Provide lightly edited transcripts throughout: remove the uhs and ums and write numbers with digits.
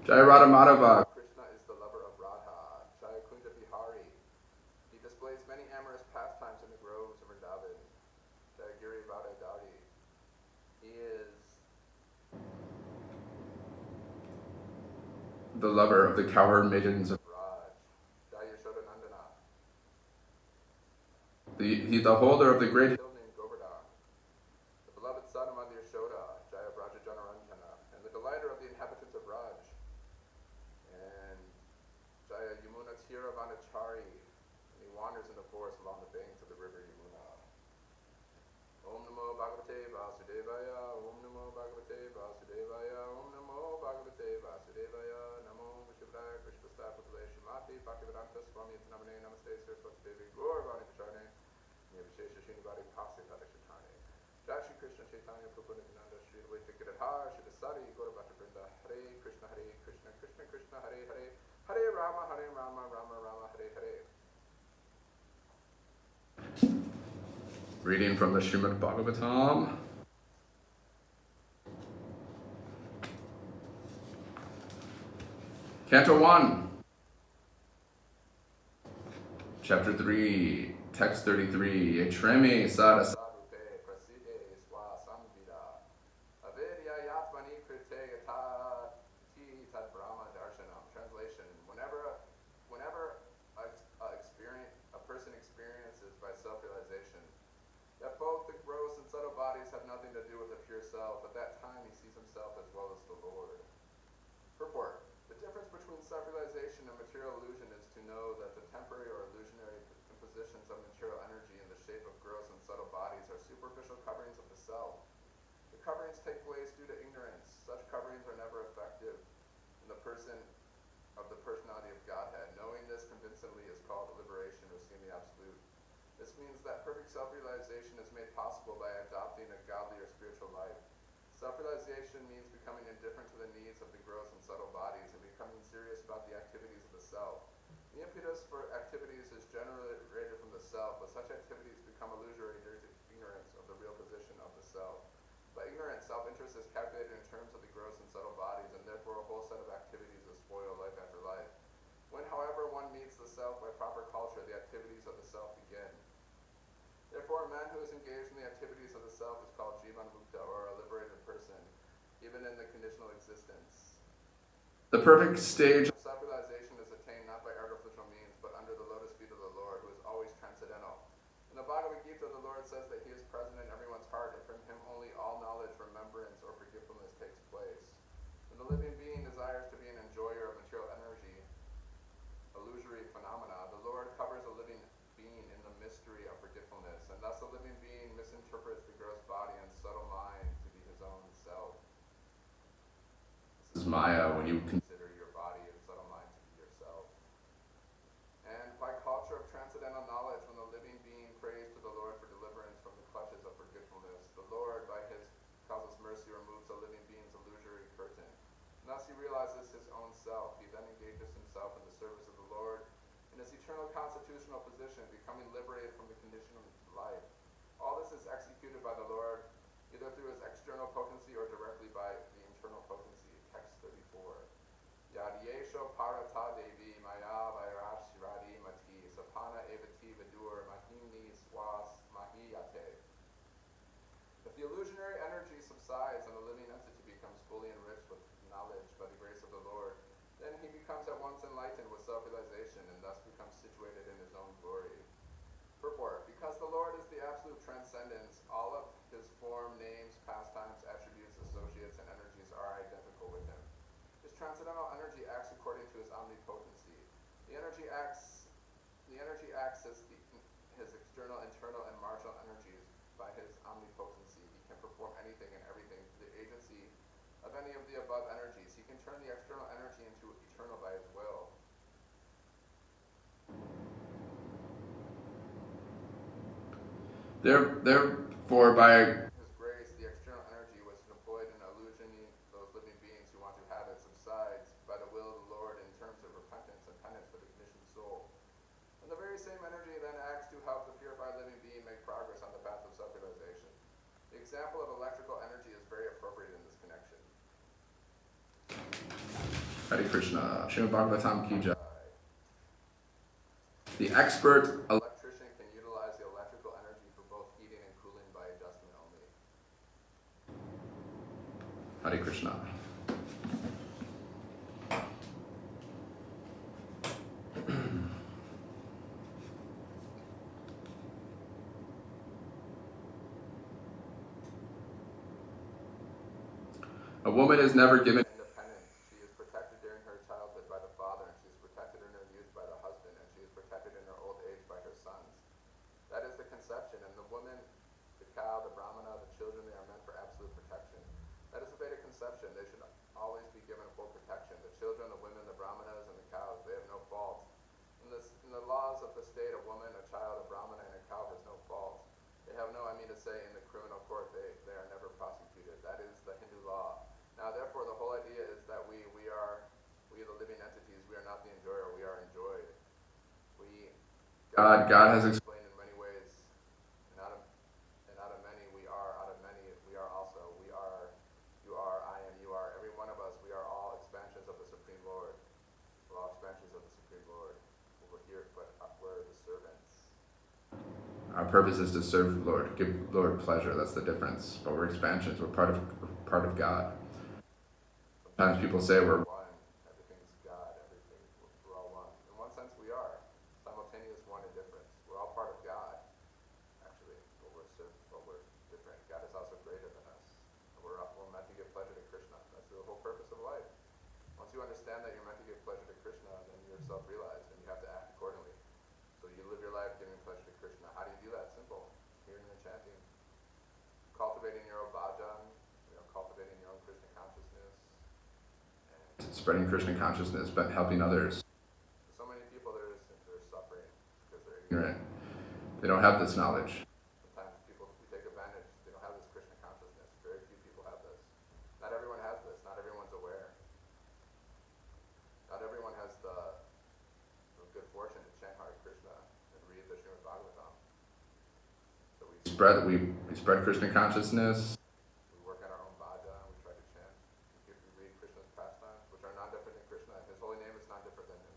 Jaya Radha Madhava. Krishna is the lover of Radha. Jaya Kunja Bihari. He displays many amorous pastimes in the groves of Vrindavan. Jaya Giri Vadadari. He is the lover of the cowherd maidens of Raj. Jaya Yashoda Nandana. He's the holder of the great hill named Govardhan. The beloved son of Mother Yashoda, Jaya Braja Janaranjana, and the delighter of the inhabitants of Raj. And Jaya Yamuna Tira Vanachari, and he wanders in the forest along the banks of the river Yamuna. Om Namo Bhagavate Vasudevaya, Om Namo Bhagavate Vasudevaya, Om Namo Bhagavate Vasudevaya, Namo Vishivaya Krishpastapatale Shimati, Bhaktivedanta Swami Namane Namaste Saraswati Devi Gauravani Pacharne, Nirvishesha Srinivadi Pasi Padashatane. Jai Shri Krishna Chaitanya Prabhu Nityananda Shri Advaita Gadadhar Shri Dasari Gaura Bhatta Vrinda. Hare Krishna Krishna Krishna Hare Hare, Hare Rama Rama Rama Hare Hare. Reading from the Srimad Bhagavatam. Canto 1. Chapter 3. Text 33. Etreme sada sadhupe praside swa samvida. Avidya yatmani krite yatati tad brahma darshanam. Translation. Whenever a person experiences by self-realization that both the gross and subtle bodies have nothing to do with the pure self, at that time he sees himself as well as the Lord. Purport. The difference between self-realization and material illusion is to know that the temporary or illusionary impositions of material energy in the shape of gross and subtle bodies are superficial coverings of the self. The coverings take place due to ignorance. Such coverings are never effective in the person of the personality of Godhead. Knowing this convincingly is called liberation or seeing the absolute. This means that perfect self-realization is made possible by adopting a godly or spiritual life. Self-realization means becoming indifferent to the needs of the gross and subtle bodies and becoming serious about the activities of the self. The impetus for activities is generated from the self, but such activities become illusory due to ignorance of the real position of the self. By ignorance, self-interest is calculated in terms of the gross and subtle bodies, and therefore a whole set of activities will spoil life after life. When, however, one meets the self by proper culture, the activities of the self begin. Therefore, a man who is engaged in the activities of the self is called Jivan Mukta, or a liberated person, even in the conditional existence. The perfect stage of self-realization is attained not by artificial means, but under the lotus feet of the Lord, who is always transcendental. In the Bhagavad Gita, the Lord says that he is present in everyone's heart, and from him only all knowledge, remembrance, or forgetfulness takes place. When the living being desires to be an enjoyer of material energy, illusory phenomena, the Lord covers a living being in the mystery of forgetfulness, and thus the living being misinterprets the gross body and subtle mind to be his own self. This is Maya when you consider your body and subtle mind to be yourself. And by culture of transcendental knowledge, when the living being prays to the Lord for deliverance from the clutches of forgetfulness, the Lord, by his causeless mercy, removes the living being's illusory curtain. And thus he realizes his own self. He then engages himself in the service of the Lord in his eternal constitutional position, becoming liberated from the condition of life. All this is executed by the Lord, either through his external potency or directly by the internal potency. Text 34. Yadiyesho parata devi maya vairashiradi mati sapana evati vidur mahimni swas mahiyate. If the illusionary energy subsides and the living entity becomes fully enriched with knowledge by the grace of the Lord, then he becomes at once enlightened with self-realization and thus becomes situated in his own glory. Purport. Because the Lord is the absolute transcendence, all of his form, names, pastimes, attributes, associates, and energies are identical with him. His transcendental energy acts according to his omnipotency. The energy acts as his external, internal, and martial energies by his omnipotency. He can perform anything and everything through the agency of any of the above energies. He can turn the external energy into eternal by his will. Therefore, by his grace, the external energy was employed in illusioning those living beings who want to have it subsides by the will of the Lord in terms of repentance and penance for the conditioned soul. And the very same energy then acts to help the purified living being make progress on the path of self-realization. The example of electrical energy is very appropriate in this connection. Hare Krishna. Srimad Bhagavatam Ki Jai. The expert electrician can utilize the electrical energy for both heating and cooling by adjustment only. Hare Krishna. A woman is never given independence. She is protected during her childhood by the father, and she is protected in her youth by the husband, and she is protected in her old age by her sons. That is the conception, and the woman, the cow, the brahmana, the children, they are meant for absolute protection. That is the Vedic conception. They should always be given full protection. The children, the women, the brahmanas, and the cows, they have no fault. In the laws of the state, a woman, a child, a brahmana, and a cow has no fault. They have no, in the criminal court, they are never prosecuted. That is the Hindu law. Now, therefore, the whole idea is that we the living entities, we are not the enjoyer, we are enjoyed. God has explained in many ways, and out of many, we are, out of many, we are also. We are, you are, I am, you are. Every one of us, we are all expansions of the Supreme Lord. We're all expansions of the Supreme Lord. We're here, but we're the servants. Our purpose is to serve the Lord, give Lord pleasure. That's the difference. But we're expansions. We're part of God. Sometimes people say we're one. Everything's God. We're all one. In one sense, we are simultaneous, one and different. We're all part of God, actually, but we're different. God is also greater than us. We're meant to give pleasure to Krishna. That's the whole purpose of life. Once you understand that you're meant to give pleasure to Krishna, then you're self-realized, and you have to act accordingly. So you live your life giving pleasure to Krishna. How do you do that? Simple. Hearing and chanting. Cultivating your own bhajan, cultivating your own Krishna consciousness. And spreading Krishna consciousness, but helping others. So many people, they're suffering because they're ignorant. They don't have this knowledge. Sometimes people, we take advantage. They don't have this Krishna consciousness. Very few people have this. Not everyone has this. Not everyone's aware. Not everyone has the good fortune to chant Hare Krishna and read the Srimad Bhagavatam. So we spread Krishna consciousness. We work on our own bhajan. We try to chant. We read Krishna's pastimes, which are non-different than Krishna. His holy name is non-different than him.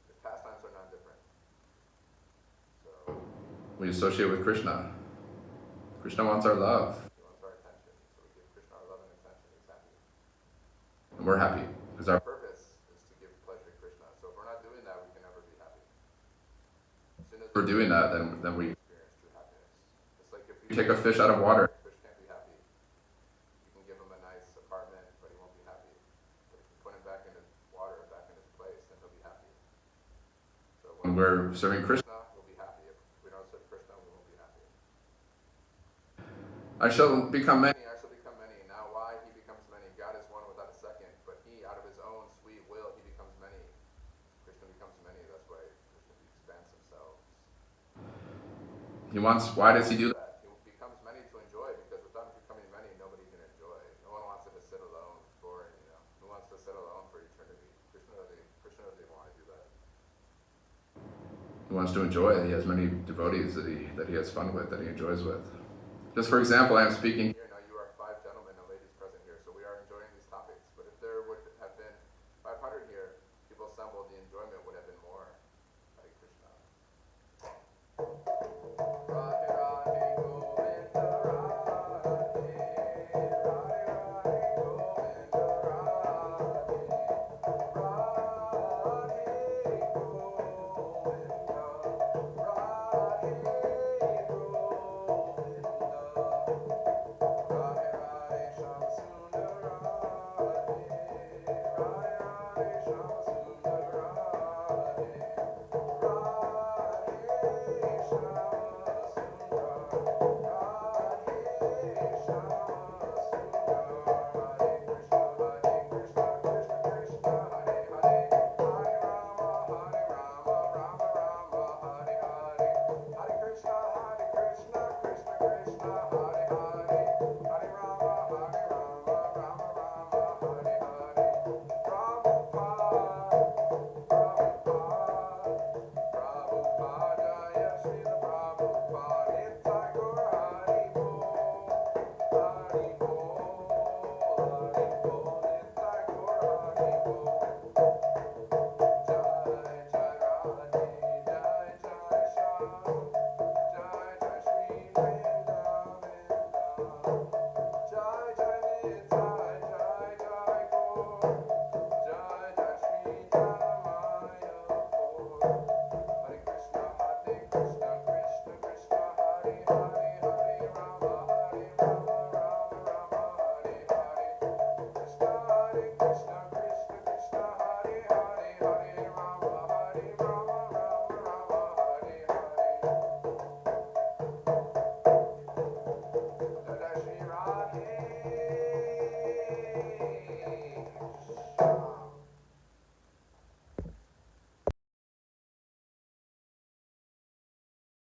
His pastimes are non-different. So we associate with Krishna. Krishna wants our love. He wants our attention. So we give Krishna our love and attention. He's happy. And we're happy because our purpose is to give pleasure to Krishna. So if we're not doing that, we can never be happy. As soon as we're doing that, then we experience true happiness. It's like if you take a fish out of water, the fish can't be happy. You can give him a nice apartment, but he won't be happy. But if you put him back in his water, back in his place, then he'll be happy. So when we're serving Krishna, we'll be happy. If we don't serve Krishna, we won't be happy. I shall become many. I shall become many. Now why he becomes many? God is one without a second, but he, out of his own sweet will, he becomes many. Krishna becomes many. That's why Krishna expands himself. Why does he do that? He becomes many to enjoy, because without becoming many, nobody can enjoy. No one wants to sit alone. It's boring, Who wants to sit alone for eternity? Krishna doesn't even want to do that. He wants to enjoy. He has many devotees that he has fun with, that he enjoys with. Just for example, I am speaking here. Now you are 5 gentlemen and ladies present here, so we are enjoying these topics. But if there would have been 500 here, people assembled, the enjoyment